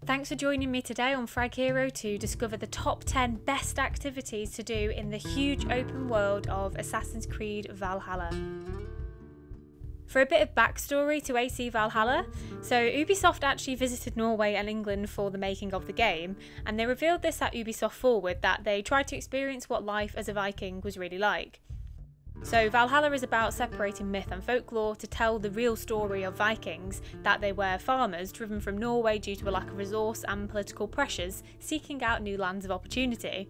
Thanks for joining me today on Frag Hero to discover the top 10 best activities to do in the huge open world of Assassin's Creed Valhalla. For a bit of backstory to AC Valhalla, so Ubisoft actually visited Norway and England for the making of the game, and they revealed this at Ubisoft Forward that they tried to experience what life as a Viking was really like. So Valhalla is about separating myth and folklore to tell the real story of Vikings, that they were farmers driven from Norway due to a lack of resource and political pressures, seeking out new lands of opportunity.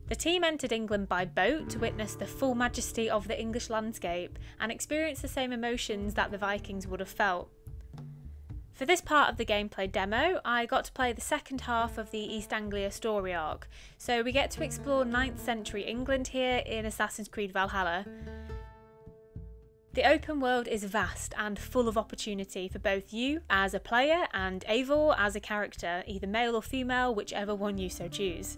The team entered England by boat to witness the full majesty of the English landscape and experience the same emotions that the Vikings would have felt. For this part of the gameplay demo, I got to play the second half of the East Anglia story arc, so we get to explore 9th century England here in Assassin's Creed Valhalla. The open world is vast and full of opportunity for both you as a player and Eivor as a character, either male or female, whichever one you so choose.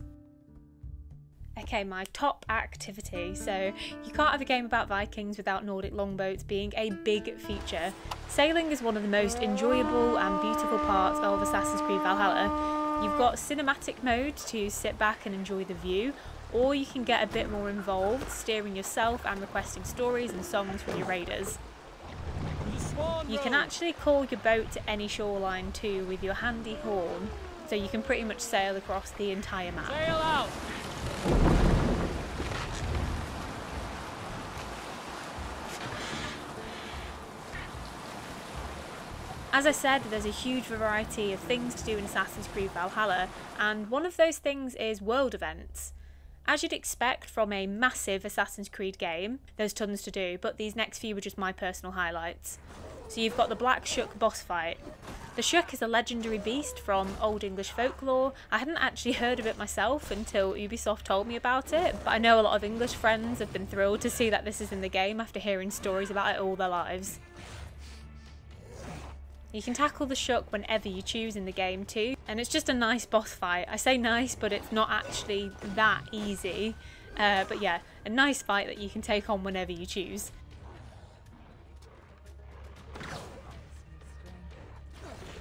Okay, my top activity. So you can't have a game about Vikings without Nordic longboats being a big feature. Sailing is one of the most enjoyable and beautiful parts of Assassin's Creed Valhalla. You've got cinematic mode to sit back and enjoy the view, or you can get a bit more involved, steering yourself and requesting stories and songs from your raiders. You can actually call your boat to any shoreline too with your handy horn, so you can pretty much sail across the entire map. Sail out! As I said, there's a huge variety of things to do in Assassin's Creed Valhalla, and one of those things is world events. As you'd expect from a massive Assassin's Creed game, there's tons to do, but these next few were just my personal highlights. So you've got the Black Shuck boss fight. The Shuck is a legendary beast from Old English folklore. I hadn't actually heard of it myself until Ubisoft told me about it, but I know a lot of English friends have been thrilled to see that this is in the game after hearing stories about it all their lives. You can tackle the Shuck whenever you choose in the game too, and it's just a nice boss fight. I say nice, but it's not actually that easy. But yeah, a nice fight that you can take on whenever you choose.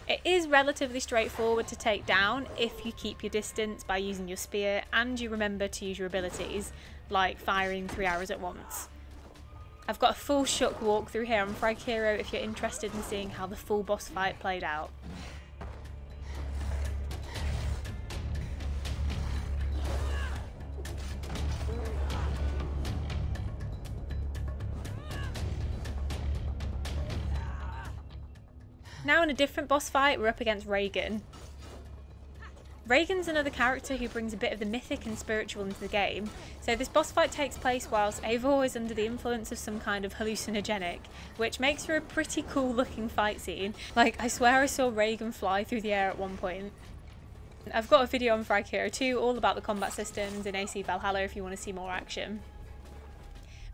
It is relatively straightforward to take down if you keep your distance by using your spear and you remember to use your abilities, like firing 3 arrows at once. I've got a full Shuck walkthrough here on Frag Hero if you're interested in seeing how the full boss fight played out. Now in a different boss fight, we're up against Regan. Regan's another character who brings a bit of the mythic and spiritual into the game. So this boss fight takes place whilst Eivor is under the influence of some kind of hallucinogenic, which makes for a pretty cool looking fight scene. Like, I swear I saw Regan fly through the air at one point. I've got a video on Frag Hero 2 all about the combat systems in AC Valhalla if you want to see more action.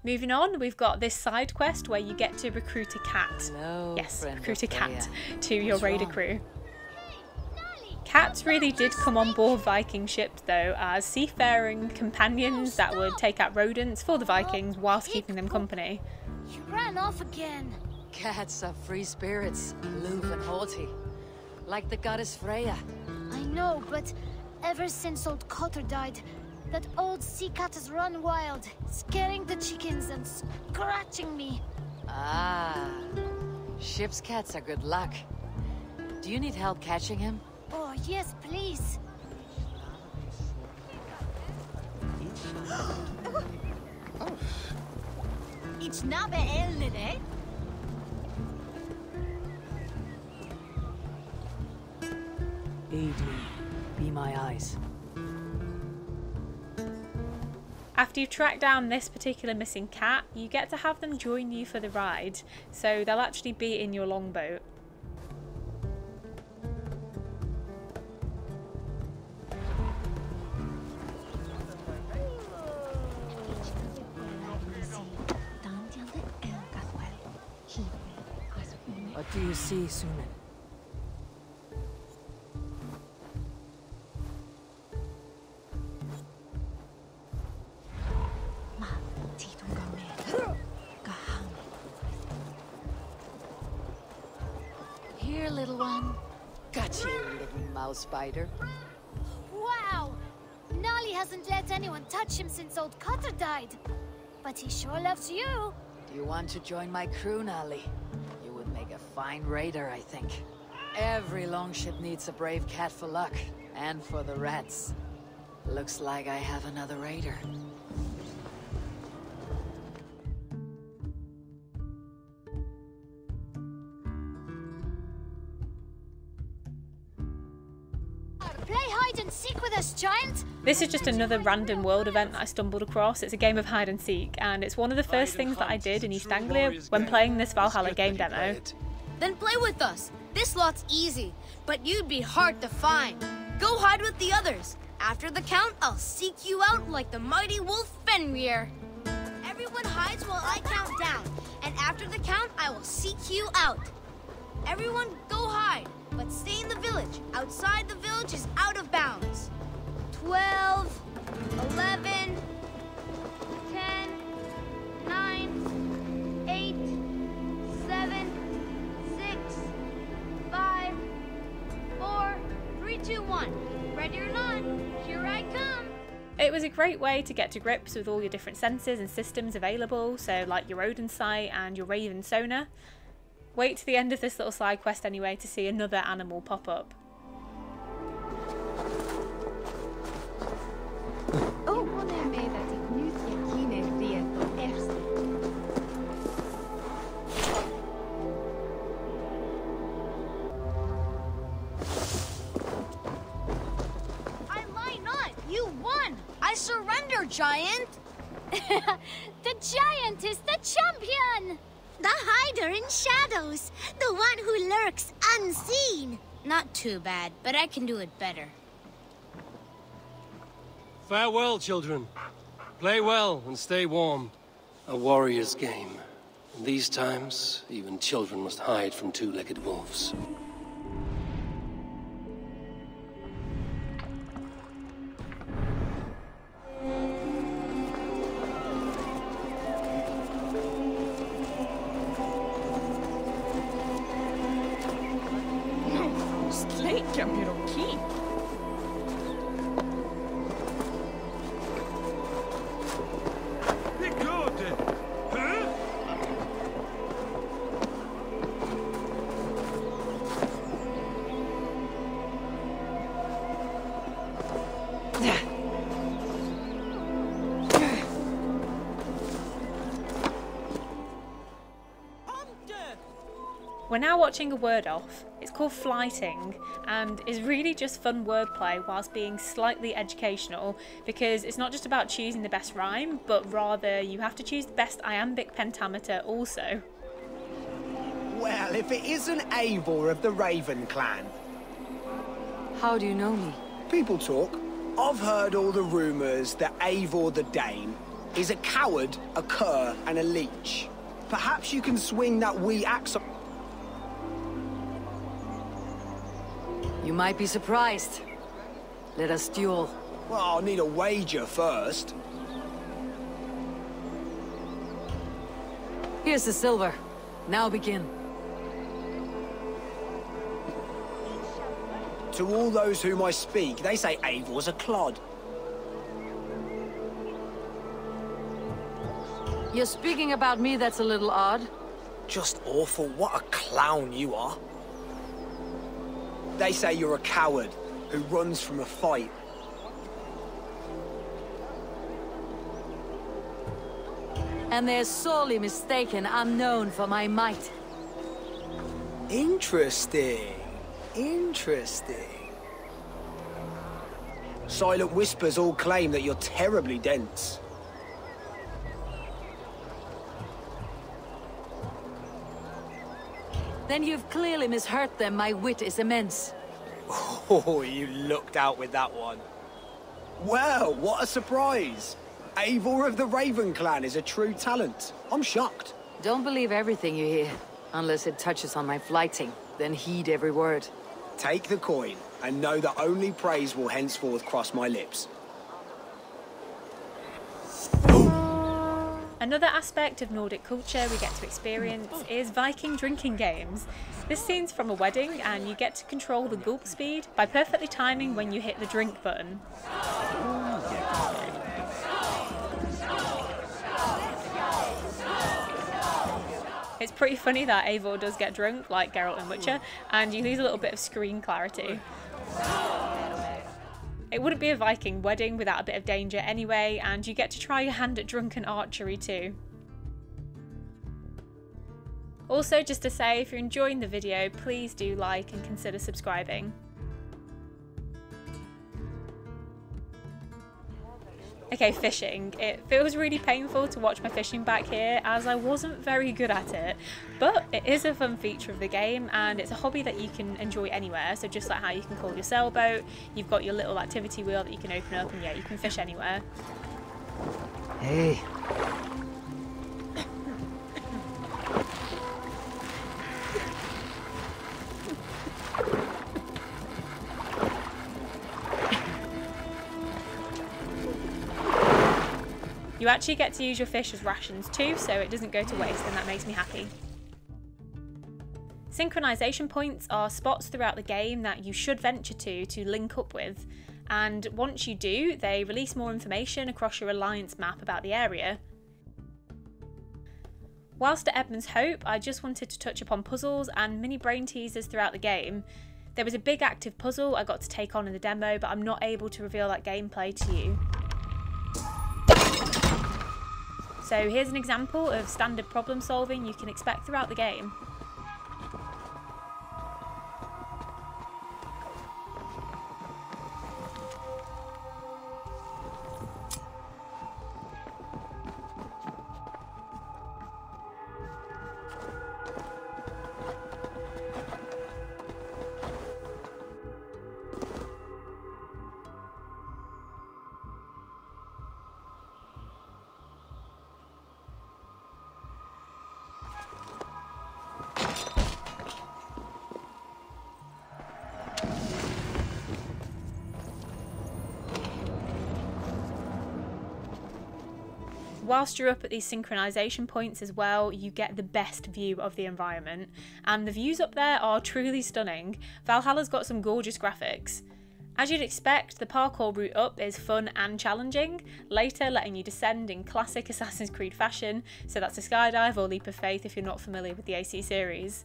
Moving on, we've got this side quest where you get to recruit a cat. Hello, yes, friend recruit a of cat Freya. to your What's raider wrong? crew. Cats really did come on board Viking ships though as seafaring companions that would take out rodents for the Vikings whilst keeping them company. You ran off again. Cats are free spirits, aloof and haughty. Like the goddess Freya. I know, but ever since old Cotter died, that old sea cat has run wild, scaring the chickens and scratching me. Ah, ship's cats are good luck. Do you need help catching him? Oh, yes, please. It's not eh? Aid me. Be my eyes. After you've tracked down this particular missing cat, you get to have them join you for the ride, so they'll actually be in your longboat. What do you see, Sona? Here, little one. Gotcha, you little mouse spider. Wow! Nolly hasn't let anyone touch him since old Cutter died. But he sure loves you. Do you want to join my crew, Nolly? You would make a fine raider, I think. Every longship needs a brave cat for luck, and for the rats. Looks like I have another raider. Play hide and seek with us, giant! This is just another random world event that I stumbled across. It's a game of hide and seek, and it's one of the first things that I did in East Anglia when playing this Valhalla game demo. Then play with us. This lot's easy, but you'd be hard to find. Go hide with the others. After the count, I'll seek you out like the mighty wolf Fenrir. Everyone hides while I count down, and after the count, I will seek you out. Everyone go hide, but stay in the village. Outside the village is out of bounds. 12, 11, 10, 9, 8, 7, 6, 5, 4, 3, 2, 1. Ready or not, here I come. It was a great way to get to grips with all your different sensors and systems available, so like your Odin sight and your Raven Sona. Wait to the end of this little side quest anyway to see another animal pop up. I lie not. You won. I surrender, giant. The giant is the champion! The hider in shadows. The one who lurks unseen. Not too bad, but I can do it better. Farewell, children. Play well and stay warm. A warrior's game. In these times, even children must hide from two-legged wolves. We're now watching a word off. It's called Flyting and is really just fun wordplay whilst being slightly educational, because it's not just about choosing the best rhyme, but rather you have to choose the best iambic pentameter also. Well, if it isn't Eivor of the Raven clan. How do you know me? People talk. I've heard all the rumours that Eivor the Dane is a coward, a cur, and a leech. Perhaps you can swing that wee axe up. You might be surprised. Let us duel. Well, I'll need a wager first. Here's the silver. Now begin. To all those whom I speak, they say Eivor's a clod. You're speaking about me, that's a little odd. Just awful. What a clown you are. They say you're a coward who runs from a fight. And they're sorely mistaken. I'm known for my might. Interesting. Interesting. Silent whispers all claim that you're terribly dense. Then you've clearly misheard them. My wit is immense. Oh, you lucked out with that one. Well, what a surprise. Eivor of the Raven clan is a true talent. I'm shocked. Don't believe everything you hear, unless it touches on my flyting. Then heed every word. Take the coin, and know that only praise will henceforth cross my lips. Another aspect of Nordic culture we get to experience is Viking drinking games. This scene's from a wedding and you get to control the gulp speed by perfectly timing when you hit the drink button. It's pretty funny that Eivor does get drunk, like Geralt in Witcher, and you lose a little bit of screen clarity. It wouldn't be a Viking wedding without a bit of danger anyway, and you get to try your hand at drunken archery too. Also, just to say, if you're enjoying the video, please do like and consider subscribing. Okay, fishing. It feels really painful to watch my fishing back here as I wasn't very good at it, but it is a fun feature of the game and it's a hobby that you can enjoy anywhere. So just like how you can call your sailboat, you've got your little activity wheel that you can open up and yeah, you can fish anywhere. Hey. You actually get to use your fish as rations too, so it doesn't go to waste, and that makes me happy. Synchronisation points are spots throughout the game that you should venture to link up with, and once you do, they release more information across your alliance map about the area. Whilst at Edmund's Hope, I just wanted to touch upon puzzles and mini brain teasers throughout the game. There was a big active puzzle I got to take on in the demo, but I'm not able to reveal that gameplay to you. So here's an example of standard problem solving you can expect throughout the game. Whilst you're up at these synchronisation points as well, you get the best view of the environment, and the views up there are truly stunning. Valhalla's got some gorgeous graphics. As you'd expect, the parkour route up is fun and challenging, later letting you descend in classic Assassin's Creed fashion, so that's a skydive or leap of faith if you're not familiar with the AC series.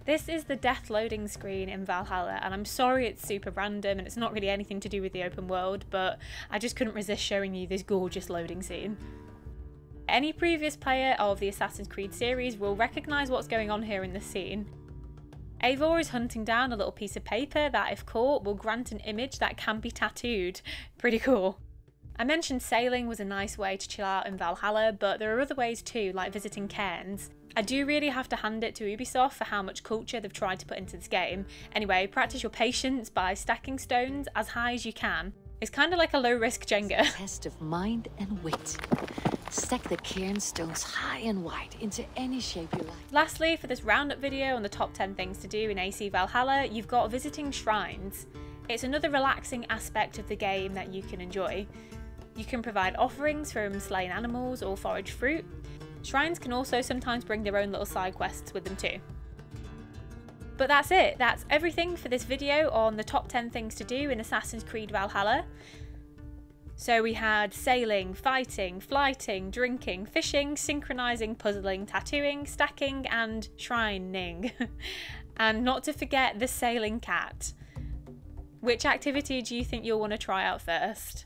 This is the death loading screen in Valhalla, and I'm sorry it's super random and it's not really anything to do with the open world, but I just couldn't resist showing you this gorgeous loading scene. Any previous player of the Assassin's Creed series will recognise what's going on here in this scene. Eivor is hunting down a little piece of paper that, if caught, will grant an image that can be tattooed. Pretty cool. I mentioned sailing was a nice way to chill out in Valhalla, but there are other ways too, like visiting Cairns. I do really have to hand it to Ubisoft for how much culture they've tried to put into this game. Anyway, practice your patience by stacking stones as high as you can. It's kind of like a low-risk Jenga. Test of mind and wit. Stack the Cairns stones high and wide into any shape you like. Lastly, for this roundup video on the top 10 things to do in AC Valhalla, you've got visiting shrines. It's another relaxing aspect of the game that you can enjoy. You can provide offerings from slain animals or foraged fruit. Shrines can also sometimes bring their own little side quests with them too. But that's it, that's everything for this video on the top 10 things to do in Assassin's Creed Valhalla. So we had sailing, fighting, flyting, drinking, fishing, synchronizing, puzzling, tattooing, stacking and shrining. And not to forget the sailing cat. Which activity do you think you'll want to try out first?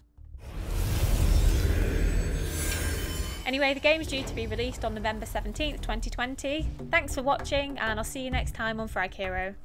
Anyway, the game's due to be released on November 17th, 2020. Thanks for watching, and I'll see you next time on Frag Hero.